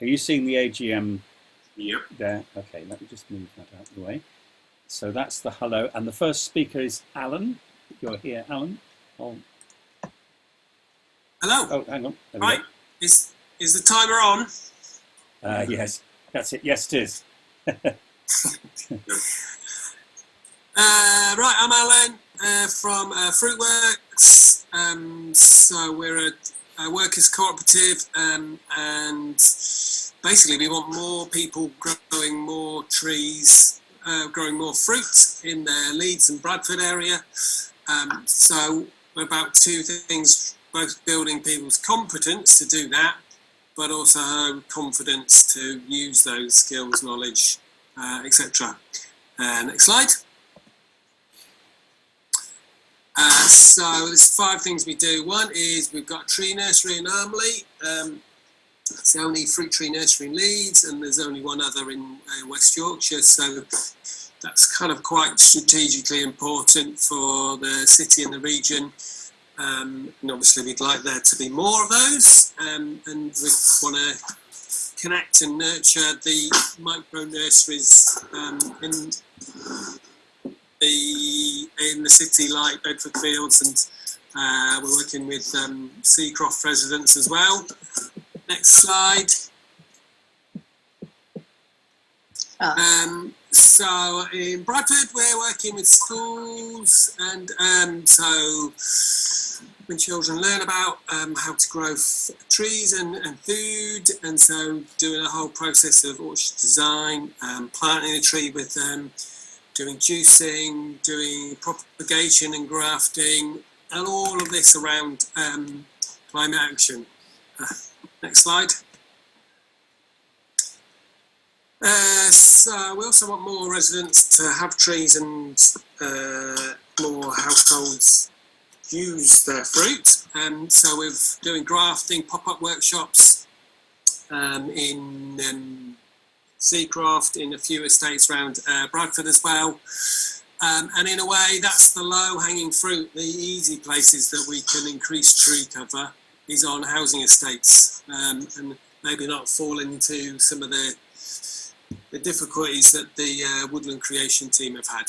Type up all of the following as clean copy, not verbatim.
Are you seeing the AGM Yep. there? Okay, let me just move that out of the way. So that's the hello. And the first speaker is Alan. You're here, Alan. Oh, Hello. hang on. There we Right. Is the timer on? go. Yes, that's it. Yes, it is. Right, I'm Alan from Fruitworks. So we're a workers' cooperative, and basically we want more people growing more trees, growing more fruit in the Leeds and Bradford area. So we're about two things, both building people's competence to do that, but also confidence to use those skills, knowledge, etc. Next slide. So there's 5 things we do. One is we've got a tree nursery in Armley. It's the only fruit tree nursery in Leeds, and there's only one other in West Yorkshire. So that's kind of quite strategically important for the city and the region. And obviously we'd like there to be more of those. And we want to connect and nurture the micro nurseries in the city, like Bedford Fields, and we're working with Seacroft residents as well. Next slide. So in Bradford, we're working with schools, and so when children learn about how to grow trees and food, and so doing a whole process of orchard design, planting a tree with them, doing juicing, doing propagation and grafting, and all of this around climate action. Next slide. So we also want more residents to have trees, and more households use their fruit. So we're doing grafting, pop-up workshops in Seacroft, in a few estates around Bradford as well. And in a way, that's the low-hanging fruit. The easy places that we can increase tree cover is on housing estates, and maybe not fall into some of the difficulties that the woodland creation team have had.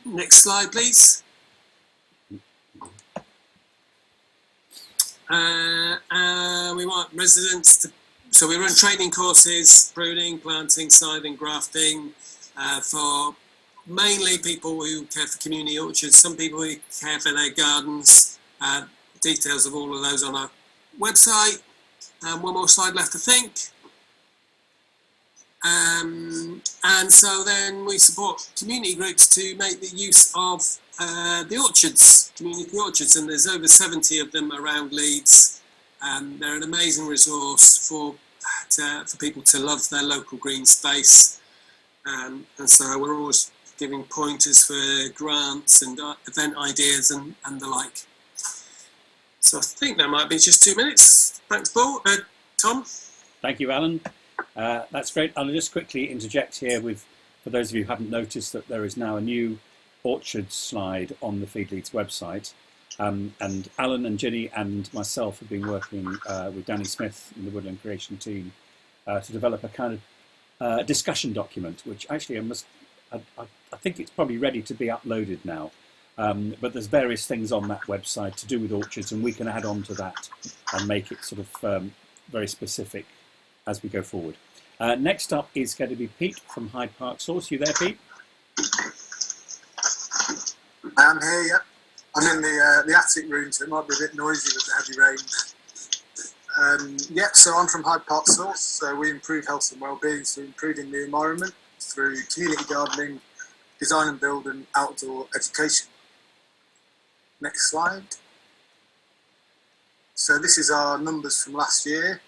Next slide, please. We want residents to, so we run training courses, pruning, planting, scything, grafting, for mainly people who care for community orchards, some people who care for their gardens. Details of all of those on our website. One more slide left, I think. And so then we support community groups to make the use of the orchards, community orchards, and there's over 70 of them around Leeds. They're an amazing resource for people to love their local green space. And so we're always giving pointers for grants and event ideas and the like. So I think that might be just 2 minutes. Thanks, Paul. Tom? Thank you, Alan. That's great. I'll just quickly interject here for those of you who haven't noticed, that there is now a new orchard slide on the Feed Leeds website. And Alan and Ginny and myself have been working with Danny Smith in the Woodland Creation team to develop a kind of discussion document, which actually I think it's probably ready to be uploaded now. But there's various things on that website to do with orchards, and we can add on to that and make it sort of very specific as we go forward. Next up is going to be Pete from Hyde Park Source. You there, Pete? I'm here, yeah. I'm in the attic room, so it might be a bit noisy with the heavy rain. So I'm from Hyde Park Source. So we improve health and well-being through improving the environment through community gardening, design and build, and outdoor education. Next slide. So this is our numbers from last year.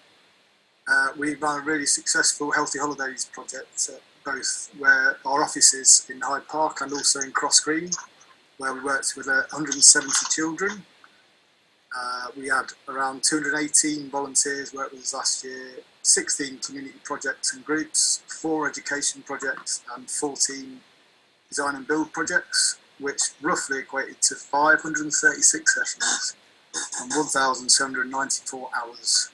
We ran a really successful Healthy Holidays project, both where our office is in Hyde Park and also in Cross Green, where we worked with 170 children. We had around 218 volunteers work with us last year, 16 community projects and groups, 4 education projects and 14 design and build projects, which roughly equated to 536 sessions and 1,794 hours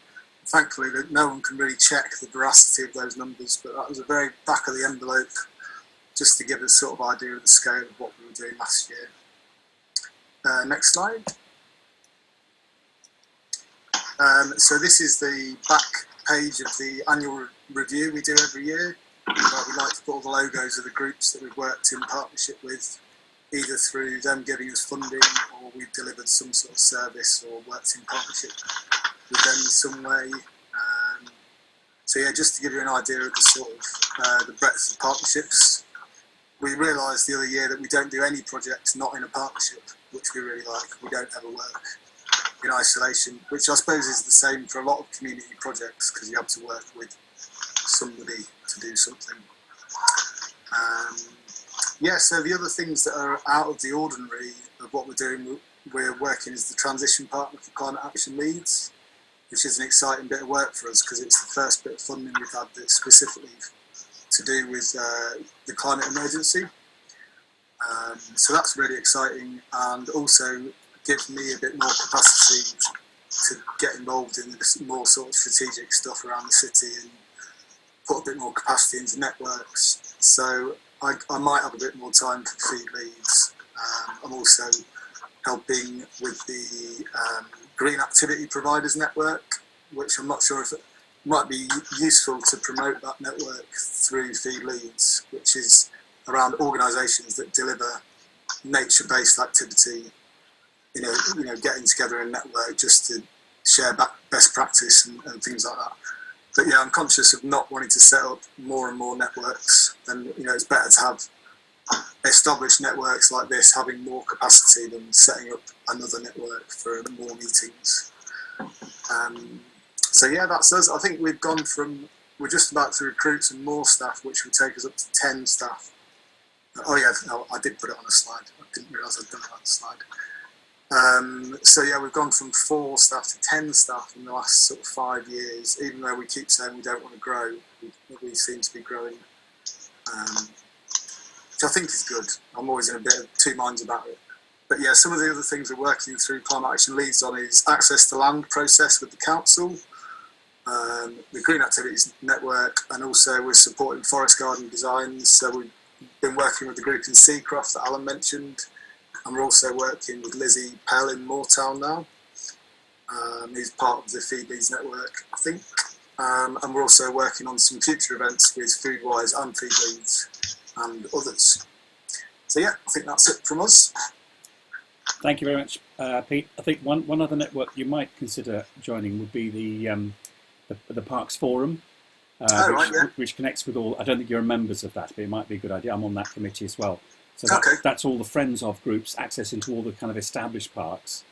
thankfully, that no one can really check the veracity of those numbers, but that was a very back of the envelope, just to give us sort of idea of the scale of what we were doing last year. Next slide. So this is the back page of the annual review we do every year, where we like to put all the logos of the groups that we've worked in partnership with, either through them giving us funding or we've delivered some sort of service or worked in partnership with them in some way. So yeah, just to give you an idea of the sort of the breadth of partnerships. We realised the other year that we don't do any projects not in a partnership, which we really like. We don't ever work in isolation, which I suppose is the same for a lot of community projects, because you have to work with somebody to do something. Yeah, so the other things that are out of the ordinary of what we're doing, we're working as the transition partner for Climate Action Leeds, which is an exciting bit of work for us because it's the first bit of funding we've had that's specifically to do with the climate emergency. So that's really exciting, and also gives me a bit more capacity to get involved in the more sort of strategic stuff around the city and put a bit more capacity into networks. So I might have a bit more time for Feed Leeds. I'm also helping with the Green Activity Providers Network, which I'm not sure if it might be useful to promote that network through Feed Leeds, which is around organisations that deliver nature-based activity, you know, getting together in a network just to share best practice and things like that. But yeah, I'm conscious of not wanting to set up more and more networks, and you know, it's better to have established networks like this having more capacity than setting up another network for more meetings. So yeah, that's us. I think we're just about to recruit some more staff, which would take us up to 10 staff. Oh yeah, no, I did put it on a slide. I didn't realise I'd done it on the slide. So yeah, we've gone from 4 staff to 10 staff in the last sort of 5 years, even though we keep saying we don't want to grow, we seem to be growing, which I think is good. I'm always in a bit of 2 minds about it. But yeah, some of the other things we're working through Climate Action Leeds on is access to land process with the council, the Green Activities Network, and also we're supporting forest garden designs. So we've been working with the group in Seacroft that Alan mentioned, and we're also working with Lizzie Pell in Moortown now, who's part of the Feed Leeds network, I think. And we're also working on some future events with Foodwise and Feed Leeds and others. So yeah, I think that's it from us. Thank you very much, Pete. I think one other network you might consider joining would be the Parks Forum, which connects with all. I don't think you're members of that, but it might be a good idea. I'm on that committee as well. So that's all the friends of groups, access into all the kind of established parks.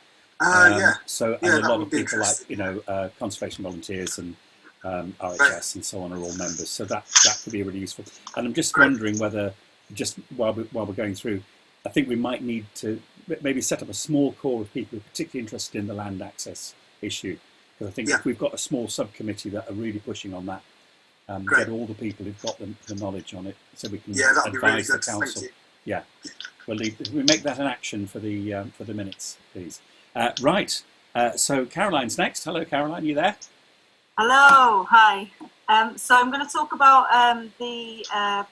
So and a lot of people like conservation volunteers and RHS and so on are all members. So that could be really useful. And I'm just wondering whether, just while we're going through, I think we might need to maybe set up a small core of people who are particularly interested in the land access issue. Because I think if we've got a small subcommittee that are really pushing on that, get all the people who've got the knowledge on it, so we can advise the council. Yeah, we'll make that an action for the minutes, please. Right. So Caroline's next. Hello, Caroline. You there? Hello. Hi. So I'm going to talk about the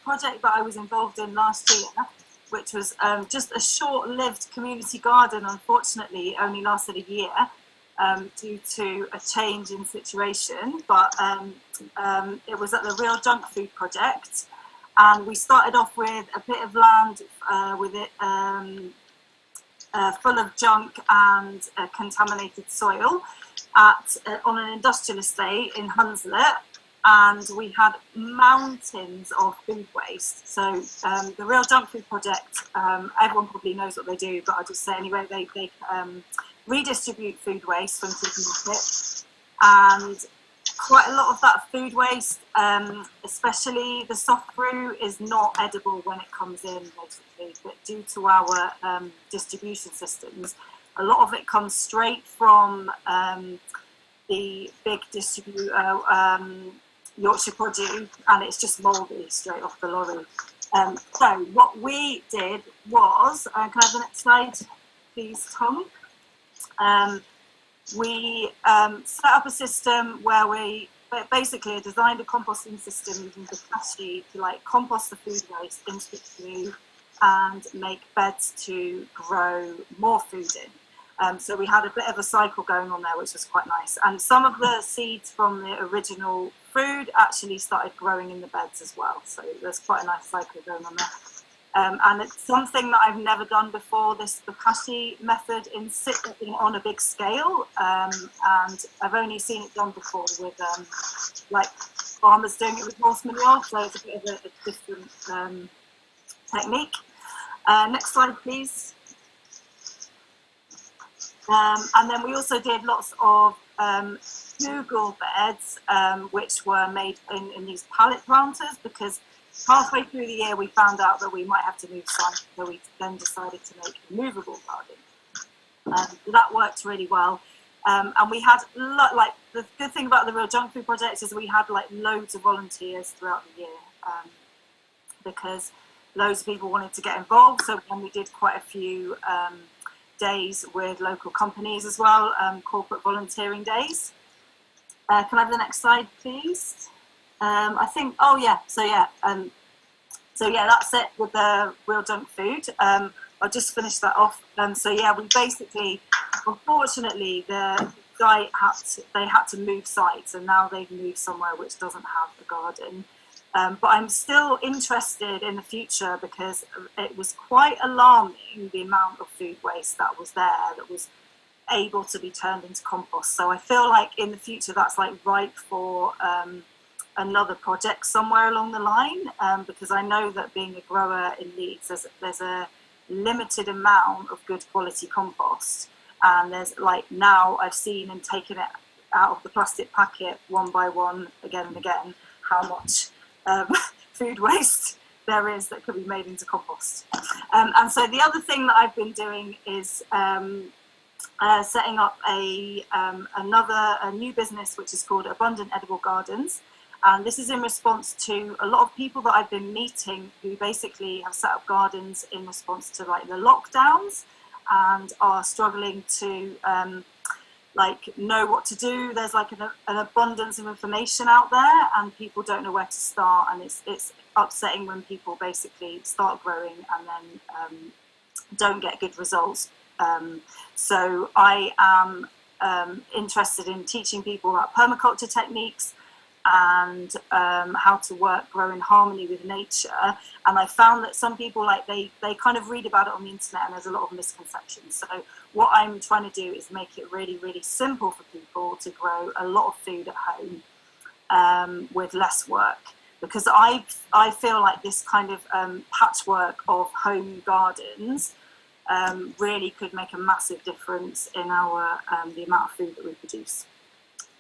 project that I was involved in last year, which was just a short-lived community garden. Unfortunately, it only lasted a year due to a change in situation. But it was at the Real Junk Food Project. And we started off with a bit of land with it full of junk and contaminated soil on an industrial estate in Hunslet, and we had mountains of food waste. So the Real Junk Food Project, everyone probably knows what they do, but I'll just say anyway, they redistribute food waste from supermarkets, and quite a lot of that food waste, especially the soft fruit, is not edible when it comes in, basically. But due to our distribution systems, a lot of it comes straight from the big distributor, Yorkshire Produce, and it's just mouldy straight off the lorry. So what we did was, can I have the next slide, please, Tom? we set up a system where we basically designed a composting system using the Pecha to like compost the food waste in situ and make beds to grow more food in. So we had a bit of a cycle going on there, which was quite nice. And some of the seeds from the original food actually started growing in the beds as well. So there's quite a nice cycle going on there. And it's something that I've never done before, this Pecha method on a big scale. And I've only seen it done before with like farmers doing it with horse manure. So it's a bit of a different technique. Next slide, please. And then we also did lots of hugel beds, which were made in these pallet planters, because halfway through the year we found out that we might have to move site, so we then decided to make a movable garden. So that worked really well. And we had, like, the good thing about the Real Junk Food Project is we had like loads of volunteers throughout the year, because loads of people wanted to get involved. So then we did quite a few days with local companies as well, corporate volunteering days. Can I have the next slide, please? I think, oh yeah, so yeah, that's it with the Real Junk Food. I'll just finish that off. So yeah, we basically, unfortunately, the guy had to move sites, and now they've moved somewhere which doesn't have a garden. But I'm still interested in the future, because it was quite alarming the amount of food waste that was there that was able to be turned into compost. So I feel like in the future that's like ripe for another project somewhere along the line, because I know that being a grower in Leeds, there's a limited amount of good quality compost, and there's like, now I've seen and taken it out of the plastic packet one by one again and again how much food waste there is that could be made into compost. And so the other thing that I've been doing is setting up a new business which is called Abundant Edible Gardens. And this is in response to a lot of people that I've been meeting who basically have set up gardens in response to like the lockdowns and are struggling to like know what to do. There's like an abundance of information out there, and people don't know where to start, and it's upsetting when people basically start growing and then don't get good results. So I am interested in teaching people about permaculture techniques and how to grow in harmony with nature. And I found that some people, like, they kind of read about it on the internet, and there's a lot of misconceptions. So what I'm trying to do is make it really, really simple for people to grow a lot of food at home with less work. Because I feel like this kind of patchwork of home gardens really could make a massive difference in our the amount of food that we produce.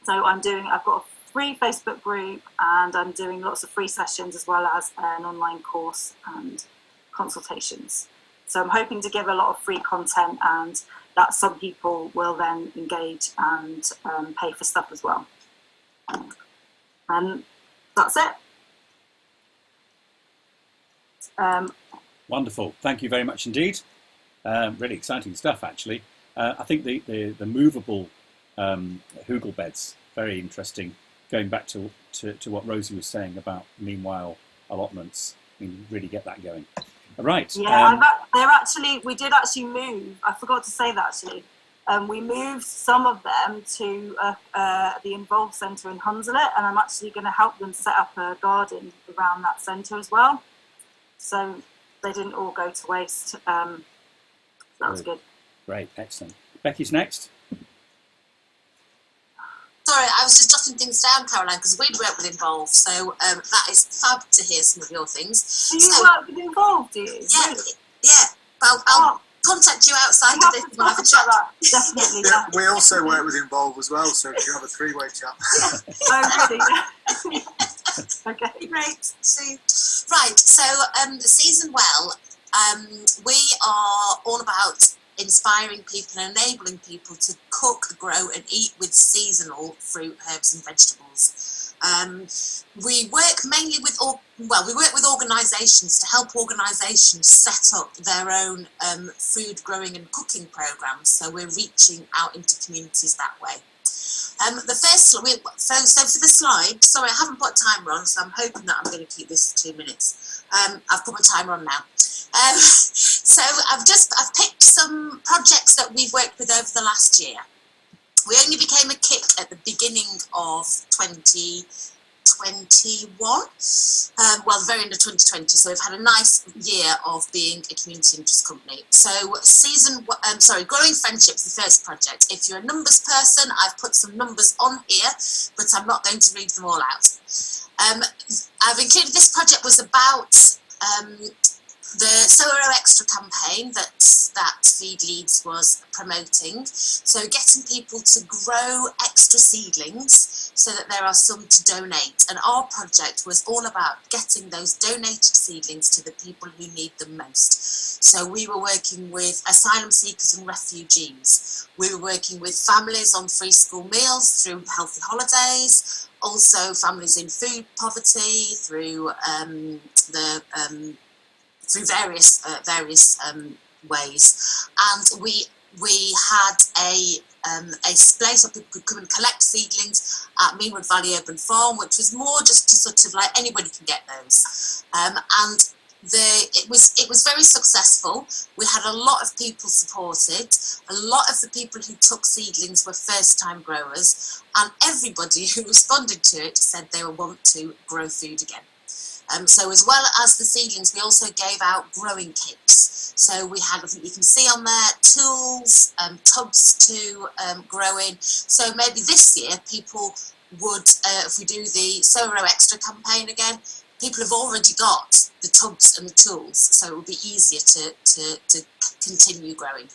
So I've got a free Facebook group, and I'm doing lots of free sessions as well as an online course and consultations. So I'm hoping to give a lot of free content, and that some people will then engage and pay for stuff as well. And that's it. Wonderful. Thank you very much indeed. Really exciting stuff, actually. I think the movable hugel beds, very interesting. Going back to what Rosie was saying about meanwhile allotments, we can really get that going. Right. Yeah, we did actually move. I forgot to say that actually. We moved some of them to the Involve Centre in Hunslet, and I'm actually going to help them set up a garden around that centre as well. So they didn't all go to waste. That was good. Great, excellent. Becky's next. Sorry, I was just jotting things down, Caroline, because we'd worked with Involve, so that is fab to hear some of your things. Do you work with Involve, do you? Yeah, really? yeah. I'll contact you outside of this. We'll have a chat. Definitely. Yeah, we also work with Involve as well, so we can have a three-way chat. Oh, really? Okay, great. Right, so Season Well, we are all about inspiring people and enabling people to cook, grow and eat with seasonal fruit, herbs and vegetables. We work mainly with, we work with organisations to help organisations set up their own food growing and cooking programmes. So we're reaching out into communities that way. The first, so for the slide, sorry, I haven't put a timer on, so I'm hoping that I'm going to keep this 2 minutes. I've put my timer on now. So I've picked some projects that we've worked with over the last year. We only became a KIC at the beginning of 2021, well, the very end of 2020, so we've had a nice year of being a community interest company. So Growing Friendships, the first project. If you're a numbers person, I've put some numbers on here, but I'm not going to read them all out. I've included, this project was about the Soro Extra campaign that Feed Leeds was promoting. So getting people to grow extra seedlings so that there are some to donate. And our project was all about getting those donated seedlings to the people who need them most. So we were working with asylum seekers and refugees. We were working with families on free school meals through Healthy Holidays. Also families in food poverty through through various ways, and we had a place where people could come and collect seedlings at Meanwood Valley Urban Farm, which was more just to sort of like anybody can get those, and it was very successful. We had a lot of people supported. A lot of the people who took seedlings were first-time growers, and everybody who responded to it said they would want to grow food again. So as well as the seedlings, we also gave out growing kits. So we had, I think you can see on there, tools, tubs to grow in. So maybe this year people would, if we do the Soro Extra campaign again, people have already got the tubs and the tools, so it will be easier to continue growing.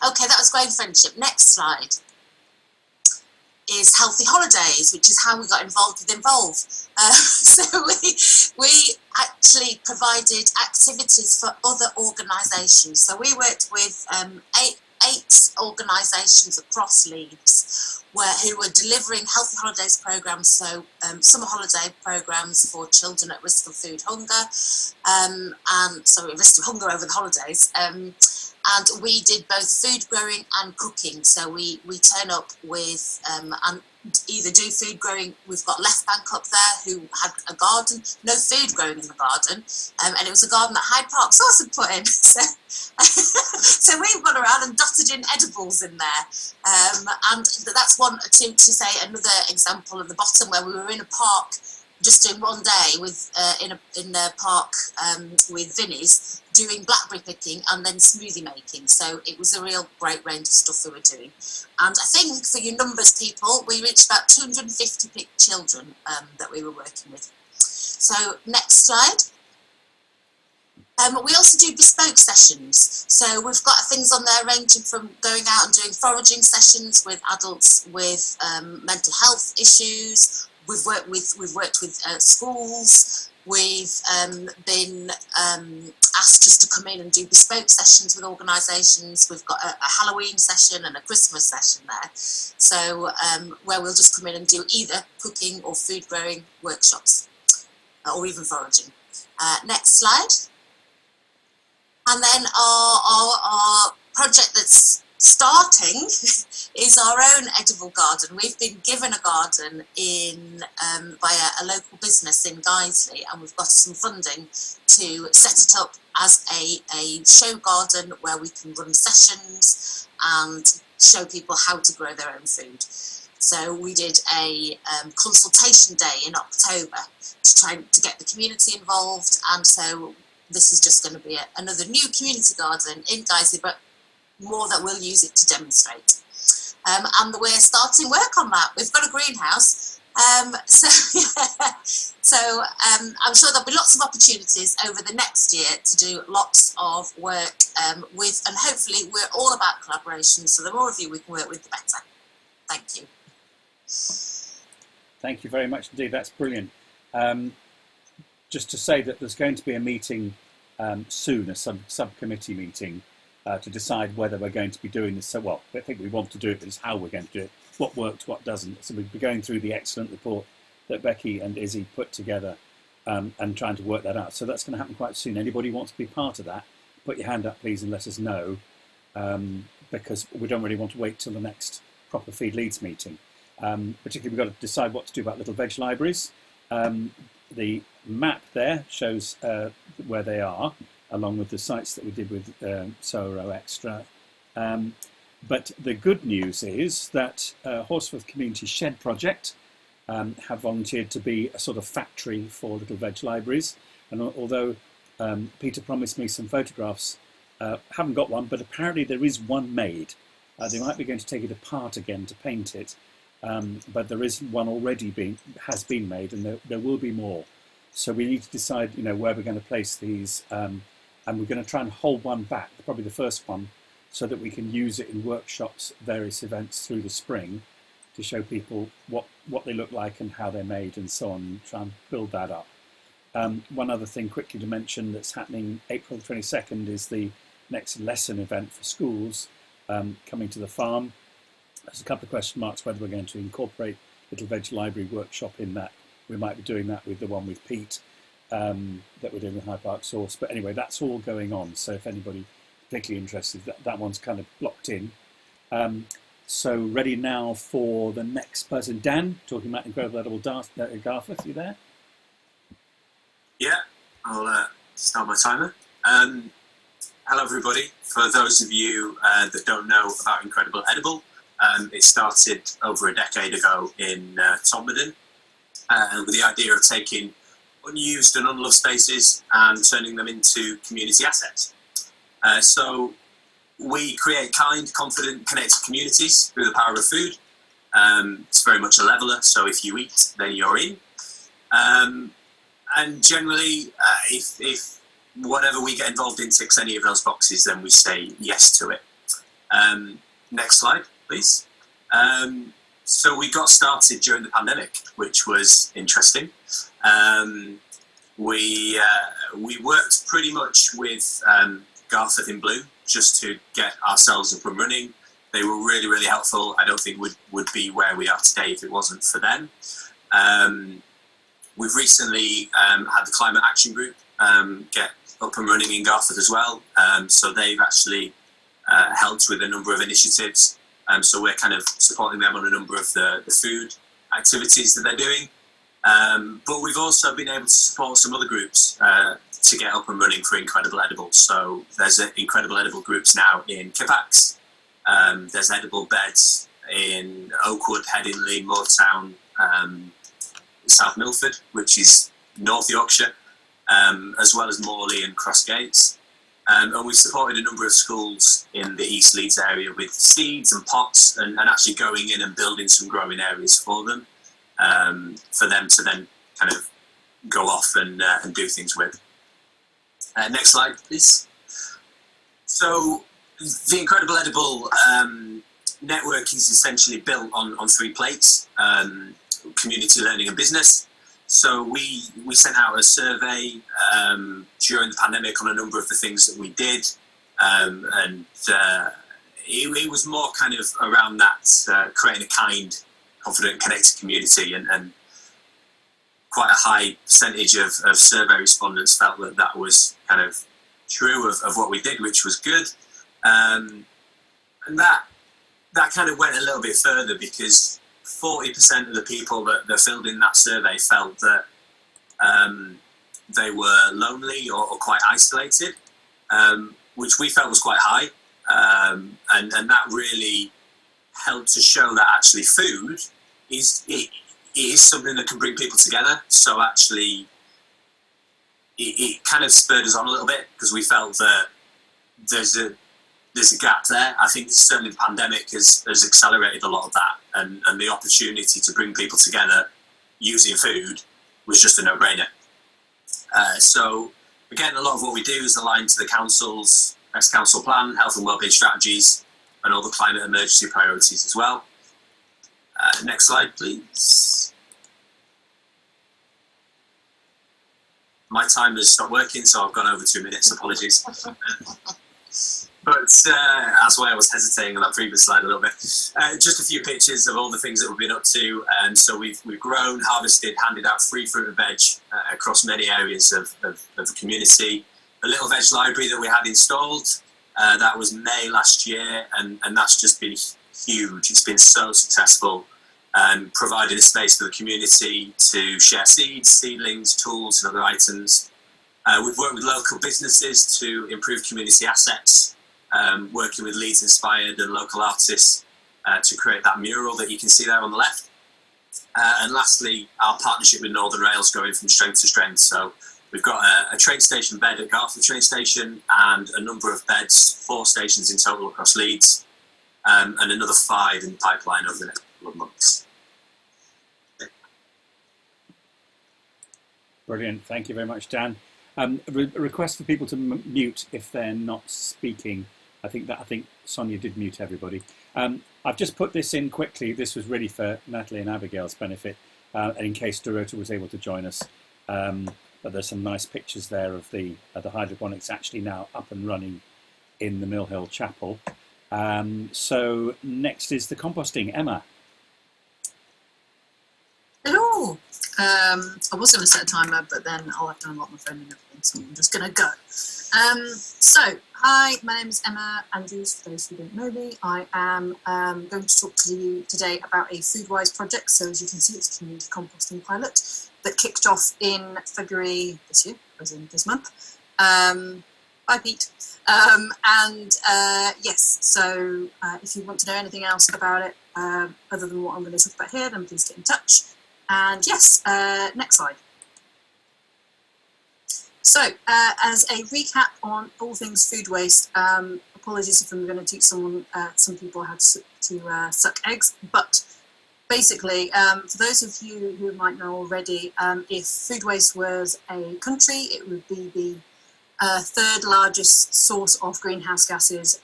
Okay, that was Growing Friendship. Next slide is Healthy Holidays, which is how we got involved with Involve. So we actually provided activities for other organisations. So we worked with eight organisations across Leeds who were delivering Healthy Holidays programmes, so summer holiday programmes for children at risk of food hunger, risk of hunger over the holidays. And we did both food growing and cooking. So we turn up with and either do food growing. We've got Left Bank up there who had a garden, no food growing in the garden, and it was a garden that Hyde Park Sauce had put in. So we've gone around and dotted in edibles in there, and that's one to say another example at the bottom where we were in a park just doing one day with in the park with Vinnie's, doing blackberry picking and then smoothie making. So it was a real great range of stuff we were doing. And I think for your numbers people, we reached about 250 children that we were working with. So next slide. We also do bespoke sessions. So we've got things on there ranging from going out and doing foraging sessions with adults with mental health issues. We've worked with schools. We've been asked just to come in and do bespoke sessions with organisations. We've got a Halloween session and a Christmas session there. So where we'll just come in and do either cooking or food growing workshops or even foraging. Next slide. And then our project that's starting is our own edible garden. We've been given a garden by a local business in Guiseley, and we've got some funding to set it up as a show garden where we can run sessions and show people how to grow their own food. So we did a consultation day in October to try to get the community involved, and so this is just going to be another new community garden in Guiseley, but more that we'll use it to demonstrate. And we're starting work on that. We've got a greenhouse. So I'm sure there'll be lots of opportunities over the next year to do lots of work with, and hopefully we're all about collaboration, so the more of you we can work with, the better. Thank you. Thank you very much indeed. That's brilliant. Just to say that there's going to be a meeting soon, a subcommittee meeting, to decide whether we're going to be doing this. So, well, I think we want to do it, but it's how we're going to do it, what worked, what doesn't. So we'll be going through the excellent report that Becky and Izzy put together and trying to work that out. So that's going to happen quite soon. Anybody who wants to be part of that, put your hand up, please, and let us know, because we don't really want to wait till the next proper Feed Leeds meeting. Particularly, we've got to decide what to do about little veg libraries. The map there shows where they are, along with the sites that we did with Soro Extra. But the good news is that Horsforth Community Shed Project have volunteered to be a sort of factory for little veg libraries. And although Peter promised me some photographs, haven't got one, but apparently there is one made. They might be going to take it apart again to paint it, but there is one already has been made, and there will be more. So we need to decide, where we're going to place these, and we're going to try and hold one back, probably the first one, so that we can use it in workshops, various events through the spring, to show people what they look like and how they're made and so on, and try and build that up. One other thing quickly to mention that's happening April 22nd is the next lesson event for schools coming to the farm. There's a couple of question marks whether we're going to incorporate Little Veg Library Workshop in that. We might be doing that with the one with Pete that we're doing with High Park Source. But anyway, that's all going on. So if anybody particularly interested, that one's kind of blocked in. So ready now for the next person. Dan, talking about Incredible Edible Garforth, you there? Yeah, I'll start my timer. Hello everybody. For those of you that don't know about Incredible Edible, it started over a decade ago in Todmorden with the idea of taking unused and unloved spaces and turning them into community assets. So we create kind, confident, connected communities through the power of food. It's very much a leveller, so if you eat, then you're in. And generally, if whatever we get involved in ticks any of those boxes, then we say yes to it. Next slide, please. So we got started during the pandemic, which was interesting. We worked pretty much with Garforth in Blue just to get ourselves up and running. They were really, really helpful. I don't think would be where we are today if it wasn't for them. We've recently had the Climate Action Group get up and running in Garforth as well. So they've actually helped with a number of initiatives. So we're kind of supporting them on a number of the food activities that they're doing. But we've also been able to support some other groups to get up and running for Incredible Edible. So there's Incredible Edible groups now in Kippax. There's edible beds in Oakwood, Headingley, Moortown, South Milford, which is North Yorkshire, as well as Morley and Crossgates. And we've supported a number of schools in the East Leeds area with seeds and pots and actually going in and building some growing areas for them to then kind of go off and do things with. Next slide, please. So the Incredible Edible network is essentially built on three plates: community, learning and business. So we sent out a survey during the pandemic on a number of the things that we did, and it was more kind of around that creating a kind, confident, connected community, and quite a high percentage of survey respondents felt that was kind of true of what we did, which was good. And that kind of went a little bit further because 40% of the people that filled in that survey felt that they were lonely or quite isolated, which we felt was quite high. And that really helped to show that actually food is something that can bring people together. So actually, it kind of spurred us on a little bit because we felt that there's a gap there. I think certainly the pandemic has accelerated a lot of that, and the opportunity to bring people together using food was just a no-brainer. So again, a lot of what we do is aligned to the council's next council plan, health and wellbeing strategies, and all the climate emergency priorities as well. Next slide, please. My timer's stopped working, so I've gone over 2 minutes. Apologies. But that's why I was hesitating on that previous slide a little bit. Just a few pictures of all the things that we've been up to. So we've grown, harvested, handed out free fruit and veg across many areas of the community. A little veg library that we had installed, that was May last year, and that's just been huge. It's been so successful, providing a space for the community to share seeds, seedlings, tools and other items. We've worked with local businesses to improve community assets, working with Leeds inspired and local artists to create that mural that you can see there on the left. And lastly, our partnership with Northern Rail's going from strength to strength. So we've got a train station bed at Garforth train station and a number of beds, 4 stations in total across Leeds, and another 5 in the pipeline over the next couple of months. Brilliant. Thank you very much, Dan. Request for people to mute if they're not speaking. I think Sonia did mute everybody. I've just put this in quickly. This was really for Natalie and Abigail's benefit, and in case Dorota was able to join us. But there's some nice pictures there of the hydroponics actually now up and running in the Mill Hill Chapel. So next is the composting. Emma. Hello. I was going to set a timer, but then I'll have to unlock my phone and everything, so I'm just going to go. Hi, my name is Emma Andrews, for those who don't know me. I am going to talk to you today about a Foodwise project. So as you can see, it's a community composting pilot that kicked off in February this year, as in this month. Bye, Pete. Yes, so if you want to know anything else about it, other than what I'm going to talk about here, then please get in touch. And yes, next slide. So, as a recap on all things food waste, apologies if I'm going to teach some people how to suck eggs, but basically, for those of you who might know already, if food waste was a country, it would be the 3rd largest source of greenhouse gases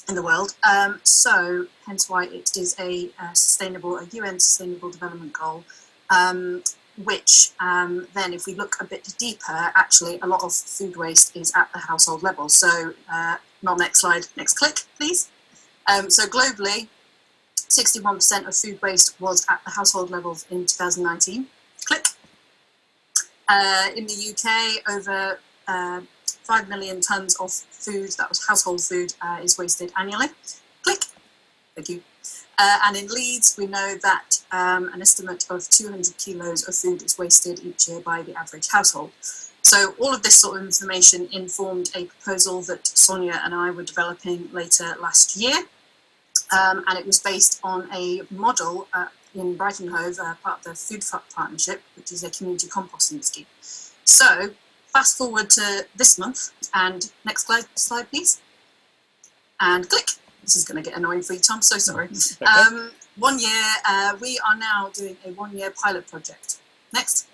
in the world. So hence why it is a UN Sustainable Development Goal, which then if we look a bit deeper, actually a lot of food waste is at the household level. So not next slide, next click, please. So globally, 61% of food waste was at the household level in 2019. Click. In the UK, over 5 million tonnes of food, that was household food, is wasted annually. Click. Thank you. And in Leeds, we know that an estimate of 200 kilos of food is wasted each year by the average household. So all of this sort of information informed a proposal that Sonia and I were developing later last year. And it was based on a model in Brighton Hove, part of the Food Partnership, which is a community composting scheme. So fast forward to this month, and next slide, please. And click. This is going to get annoying for you, Tom, so sorry. Okay. 1 year, we are now doing a 1-year pilot project. Next.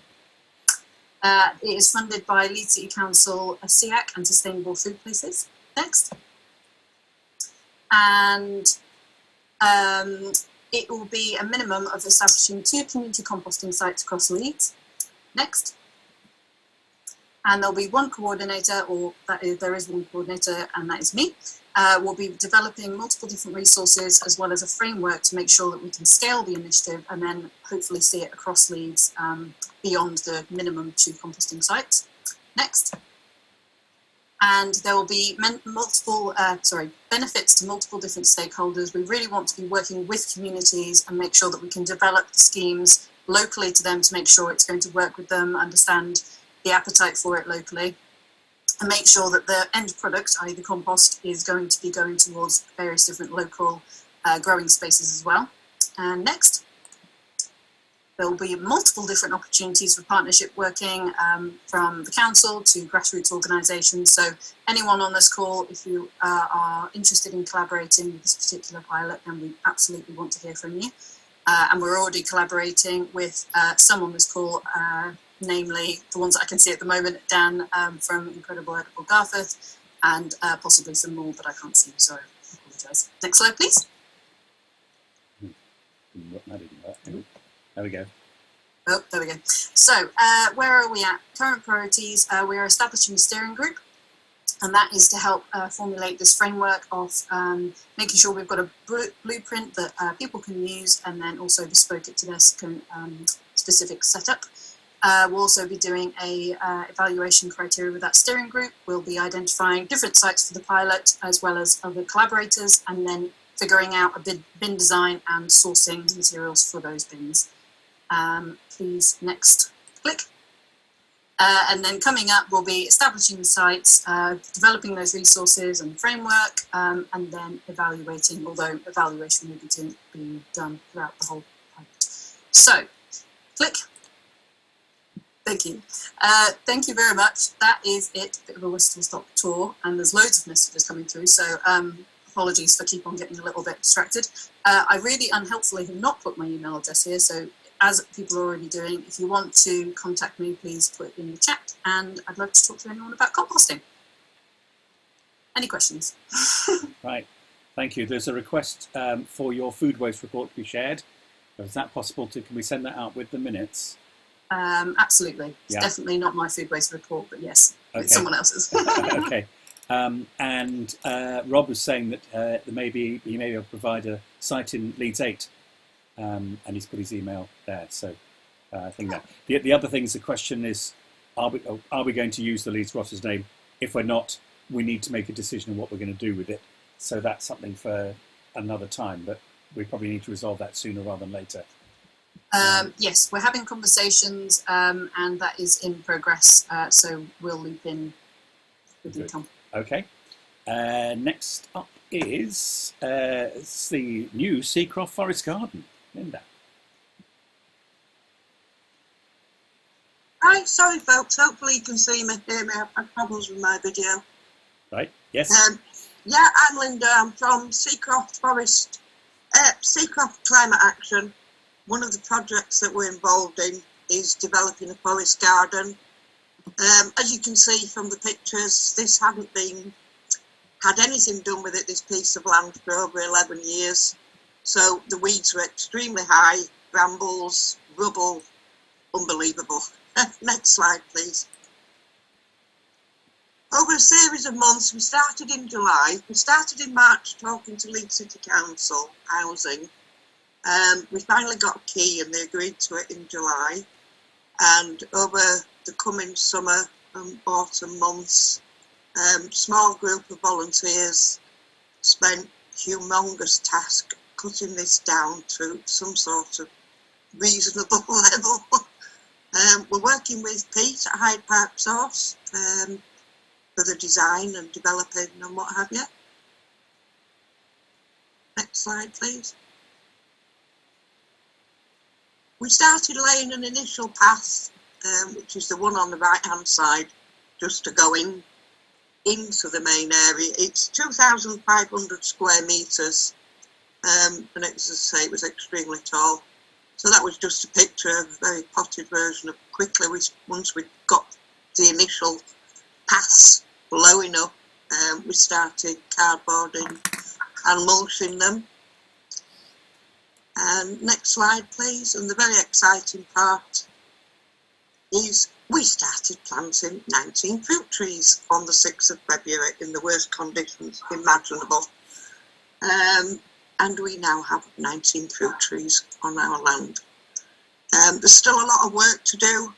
It is funded by Leeds City Council, SEAC, and Sustainable Food Places. Next. And it will be a minimum of establishing 2 community composting sites across Leeds. Next. And there'll be 1 coordinator, or there is 1 coordinator, and that is me. We'll be developing multiple different resources as well as a framework to make sure that we can scale the initiative and then hopefully see it across Leeds beyond the minimum 2 composting sites. Next. And there will be multiple benefits to multiple different stakeholders. We really want to be working with communities and make sure that we can develop the schemes locally to them to make sure it's going to work with them, understand the appetite for it locally, and make sure that the end product, i.e. the compost, is going to be going towards various different local growing spaces as well. And next. There will be multiple different opportunities for partnership working from the council to grassroots organisations. So anyone on this call, if you are interested in collaborating with this particular pilot, then we absolutely want to hear from you. And we're already collaborating with some on this call, namely the ones that I can see at the moment, Dan from Incredible Edible Garforth, and possibly some more that I can't see, so I apologise. Next slide, please. There we go. Oh, there we go. So, where are we at? Current priorities, we are establishing a steering group. And that is to help formulate this framework of making sure we've got a blueprint that people can use, and then also bespoke it to their specific setup. We'll also be doing a evaluation criteria with that steering group. We'll be identifying different sites for the pilot as well as other collaborators, and then figuring out a bin design and sourcing materials for those bins. Please, next click. And then coming up, we'll be establishing the sites, developing those resources and framework, and then evaluating, although evaluation will be being done throughout the whole project. So, click. Thank you. Thank you very much. That is it. A bit of a whistle-stop tour, and there's loads of messages coming through, so apologies for keep on getting a little bit distracted. I really unhelpfully have not put my email address here, so as people are already doing, if you want to contact me, please put it in the chat, and I'd love to talk to anyone about composting. Any questions? Right, thank you. There's a request for your food waste report to be shared. Is that possible? Can we send that out with the minutes? Absolutely. It's definitely not my food waste report, but yes, okay. It's someone else's. Okay. And Rob was saying that he may be able to provide a site in Leeds 8. And he's put his email there, so I think that the other thing is the question is, are we going to use the Leeds Grotters name? If we're not, we need to make a decision on what we're going to do with it. So that's something for another time, but we probably need to resolve that sooner rather than later. Yes, we're having conversations, and that is in progress. So we'll loop in with you, Tom. Okay. Next up is it's the new Seacroft Forest Garden. Linda. Hi, sorry folks, hopefully you can see me, hear me. I've had problems with my video. Right, yes. Yeah, I'm Linda, I'm from Seacroft Forest, Seacroft Climate Action. One of the projects that we're involved in is developing a forest garden. As you can see from the pictures, this hadn't had anything done with it, this piece of land, for over 11 years. So the weeds were extremely high, brambles, rubble, unbelievable. Next slide, please. Over a series of months, we started in July. We started in March talking to Leeds City Council Housing. We finally got a key and they agreed to it in July. And over the coming summer and autumn months, small group of volunteers spent humongous task cutting this down to some sort of reasonable level. We're working with Pete at Hyde Park Source for the design and developing and what have you. Next slide, please. We started laying an initial path, which is the one on the right-hand side, just to go into the main area. It's 2,500 square metres, and as I say, it was extremely tall. So that was just a picture of a very potted version of quickly. Once we got the initial paths low enough, we started cardboarding and mulching them. And next slide, please. And the very exciting part is we started planting 19 fruit trees on the 6th of February in the worst conditions imaginable. And we now have 19 fruit trees on our land. There's still a lot of work to do.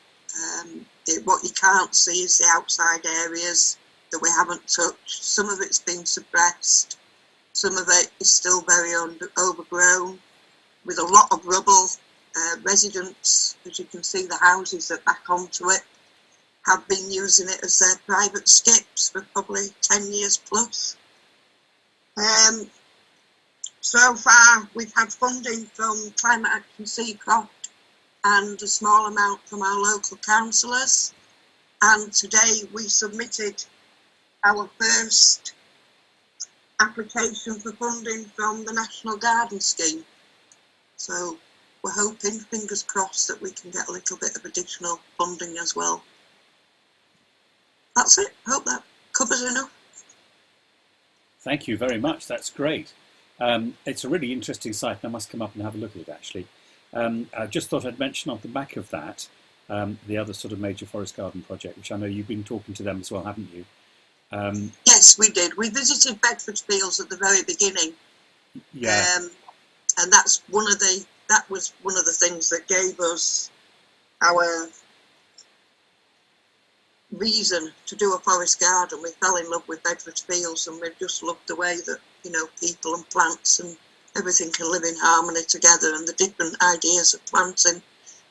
What you can't see is the outside areas that we haven't touched. Some of it's been suppressed. Some of it is still very overgrown with a lot of rubble. Residents, as you can see, the houses that back onto it, have been using it as their private skips for probably 10 years plus. So far, we've had funding from Climate Action Seacroft and a small amount from our local councillors. And today we submitted our first application for funding from the National Garden Scheme. So we're hoping, fingers crossed, that we can get a little bit of additional funding as well. That's it. Hope that covers enough. Thank you very much. That's great. It's a really interesting site, and I must come up and have a look at it, actually. I just thought I'd mention off the back of that the other sort of major forest garden project, which I know you've been talking to them as well, haven't you? Yes, we did. We visited Bedford Fields at the very beginning. Yeah, And that was one of the things that gave us our reason to do a forest garden. We fell in love with Bedford Fields, and we just loved the way that, you know, people and plants and everything can live in harmony together, and the different ideas of planting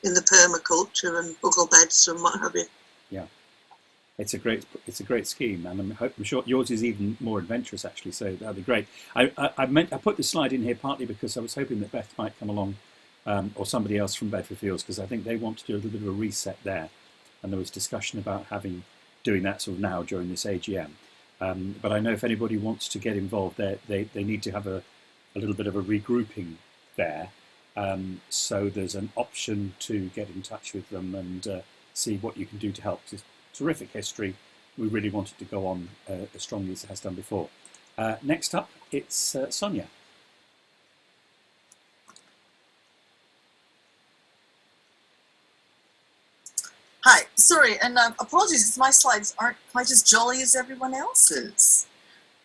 in the permaculture and buckle beds and what have you. yeah. It's a great scheme, and I'm sure yours is even more adventurous actually. So that'd be great. I put this slide in here partly because I was hoping that Beth might come along, or somebody else from Bedford Fields, because I think they want to do a little bit of a reset there, and there was discussion about doing that sort of now during this AGM. But I know if anybody wants to get involved, they need to have a little bit of a regrouping there. So there's an option to get in touch with them and see what you can do to help. It's terrific history. We really want it to go on as strongly as it has done before. Next up, it's Sonia. Hi, sorry, and apologies if my slides aren't quite as jolly as everyone else's.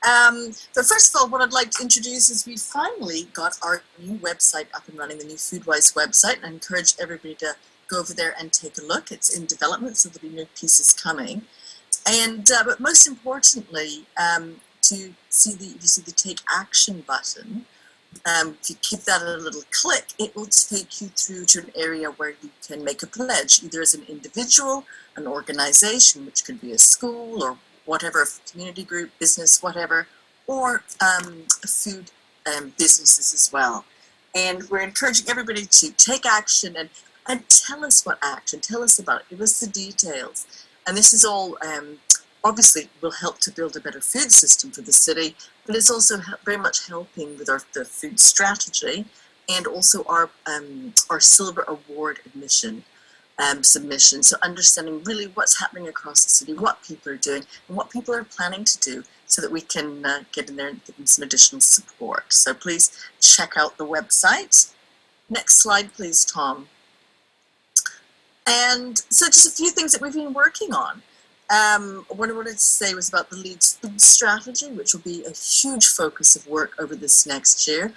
But first of all, what I'd like to introduce is we finally got our new website up and running, the new Foodwise website, and I encourage everybody to go over there and take a look. It's in development, so there'll be new pieces coming. And but most importantly, if you see the Take Action button, if you keep that at a little click, it will take you through to an area where you can make a pledge, either as an individual, an organization, which could be a school or whatever, community group, business, whatever, or food businesses as well. And we're encouraging everybody to take action and tell us what action, tell us about it, give us the details. And this is all obviously will help to build a better food system for the city, but it's also very much helping with the food strategy and also our Silver Award admission submission. So understanding really what's happening across the city, what people are doing, and what people are planning to do, so that we can get in there and give them some additional support. So please check out the website. Next slide, please, Tom. And so just a few things that we've been working on. What I wanted to say was about the Leeds food strategy, which will be a huge focus of work over this next year.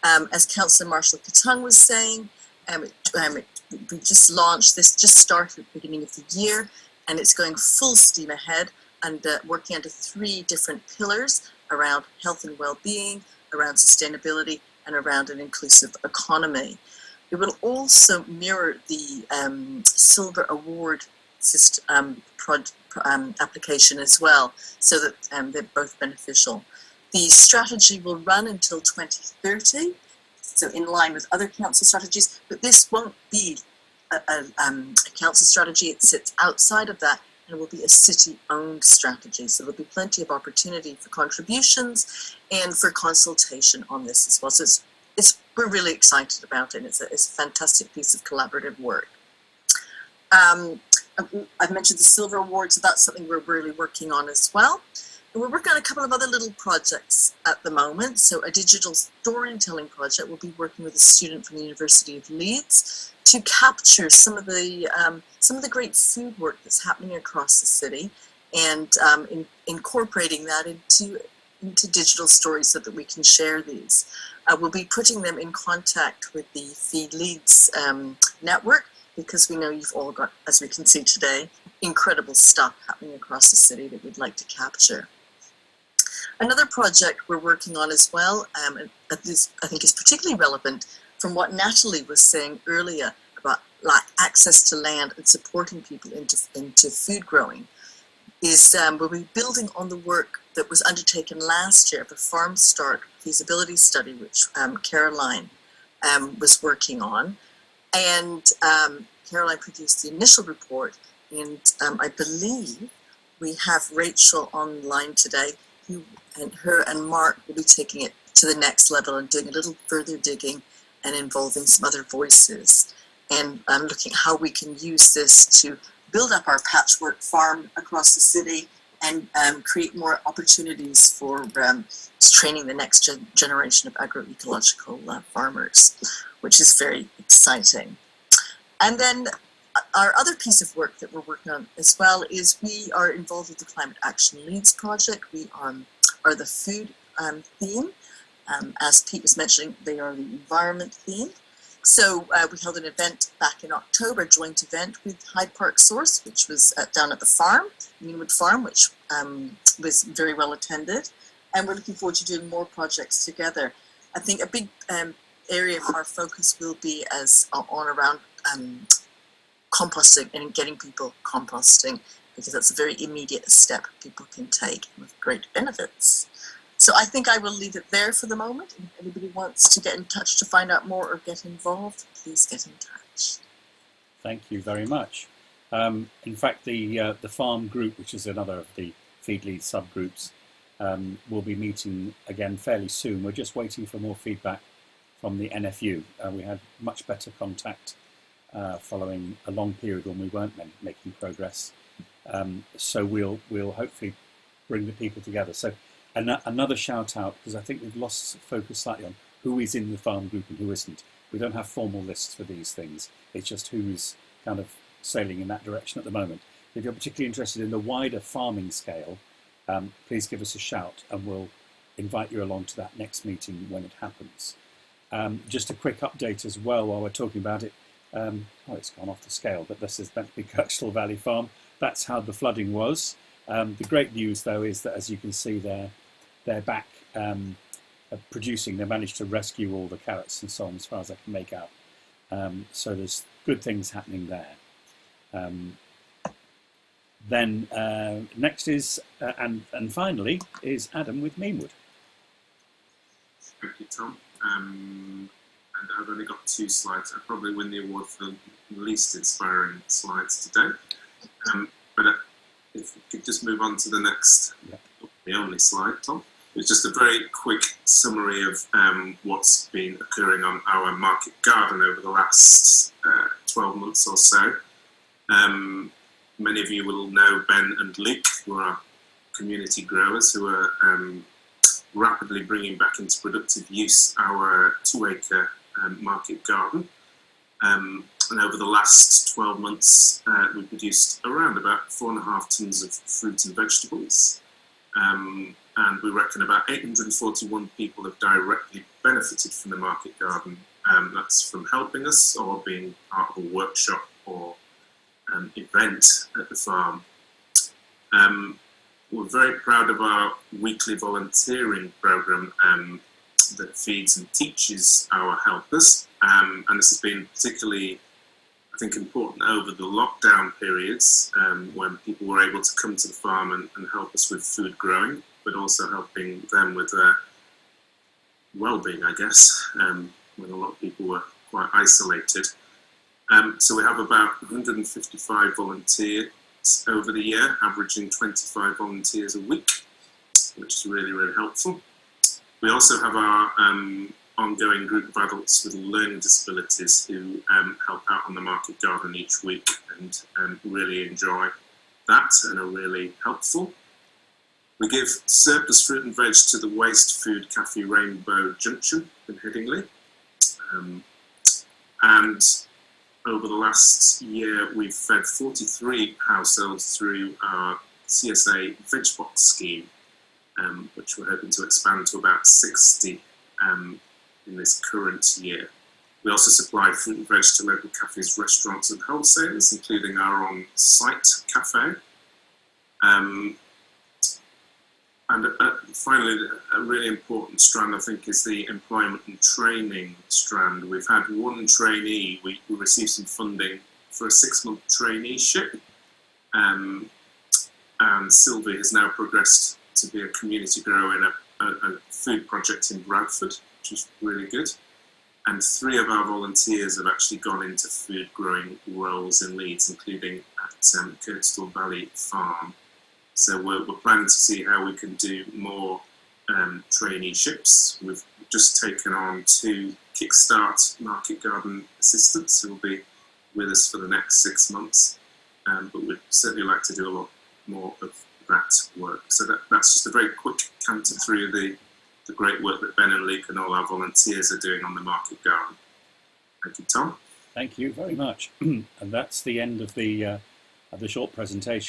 As Councillor Marshall Katung was saying, we just launched this, just started at the beginning of the year, and it's going full steam ahead and working under 3 different pillars around health and well-being, around sustainability, and around an inclusive economy. It will also mirror the Silver Award system, application as well, so that they're both beneficial. The strategy will run until 2030, so in line with other council strategies, but this won't be a council strategy. It sits outside of that, and it will be a city-owned strategy. So there'll be plenty of opportunity for contributions and for consultation on this as well. So we're really excited about it. It's a fantastic piece of collaborative work. I've mentioned the Silver Award, so that's something we're really working on as well. And we're working on a couple of other little projects at the moment. So a digital storytelling project. We'll be working with a student from the University of Leeds to capture some of the great food work that's happening across the city, and incorporating that into digital stories so that we can share these. We'll be putting them in contact with the Feed Leeds network, because we know you've all got, as we can see today, incredible stuff happening across the city that we'd like to capture. Another project we're working on as well, and this I think is particularly relevant from what Natalie was saying earlier about access to land and supporting people into food growing, is we'll be building on the work that was undertaken last year, the Farm Start feasibility study, which Caroline was working on. And Caroline produced the initial report, and I believe we have Rachel online today, her and Mark will be taking it to the next level and doing a little further digging and involving some other voices. And looking at how we can use this to build up our patchwork farm across the city and create more opportunities for training the next generation of agroecological farmers, which is very exciting. And then our other piece of work that we're working on as well is we are involved with the Climate Action Leeds project. We are the food theme. As Pete was mentioning, they are the environment theme. So we held an event back in October, a joint event with Hyde Park Source, which was down at the farm, Meanwood Farm, which was very well attended. And we're looking forward to doing more projects together. I think a big area of our focus will be on around composting and getting people composting, because that's a very immediate step people can take with great benefits. So I think I will leave it there for the moment. If anybody wants to get in touch to find out more or get involved, please get in touch. Thank you very much. In fact, the farm group, which is another of the Feed Leeds subgroups, will be meeting again fairly soon. We're just waiting for more feedback from the NFU. We had much better contact following a long period when we weren't making progress. So we'll hopefully bring the people together. So another shout out, because I think we've lost focus slightly on who is in the farm group and who isn't. We don't have formal lists for these things. It's just who's kind of sailing in that direction at the moment. If you're particularly interested in the wider farming scale, please give us a shout and we'll invite you along to that next meeting when it happens. Just a quick update as well while we're talking about it. It's gone off the scale, but this is meant to be Kirkstall Valley Farm. That's how the flooding was. The great news, though, is that as you can see, they're back producing. They managed to rescue all the carrots and so on, as far as I can make out. So there's good things happening there. Then next is, and finally, is Adam with Meanwood. Thank you, Tom. And I've only got 2 slides. I probably win the award for the least inspiring slides today. But if we could just move on to the next, the only slide, Tom. It's just a very quick summary of what's been occurring on our market garden over the last 12 months or so. Many of you will know Ben and Luke, who are community growers who are rapidly bringing back into productive use our 2-acre market garden. And over the last 12 months, we produced around about 4.5 tonnes of fruit and vegetables. And we reckon about 841 people have directly benefited from the market garden. That's from helping us or being part of a workshop or event at the farm. We're very proud of our weekly volunteering programme that feeds and teaches our helpers. And this has been particularly, I think, important over the lockdown periods when people were able to come to the farm and help us with food growing, but also helping them with their well-being, I guess, when a lot of people were quite isolated. So we have about 155 volunteers over the year, averaging 25 volunteers a week, which is really, really helpful. We also have our ongoing group of adults with learning disabilities who help out on the market garden each week and really enjoy that and are really helpful. We give surplus fruit and veg to the Waste Food Cafe Rainbow Junction in Headingley. And over the last year, we've fed 43 households through our CSA Veg Box scheme, which we're hoping to expand to about 60 in this current year. We also supply fruit and veg to local cafes, restaurants and wholesalers, including our on-site cafe. And finally, a really important strand, I think, is the employment and training strand. We've had one trainee. We received some funding for a 6-month traineeship. And Sylvie has now progressed to be a community grower in a food project in Bradford, which is really good. And 3 of our volunteers have actually gone into food growing roles in Leeds, including at Kirkstall Valley Farm. So we're planning to see how we can do more traineeships. We've just taken on 2 Kickstart Market Garden assistants who will be with us for the next 6 months. But we'd certainly like to do a lot more of that work. So that's just a very quick canter through the great work that Ben and Luke and all our volunteers are doing on the market garden. Thank you, Tom. Thank you very much. And that's the end of the short presentation.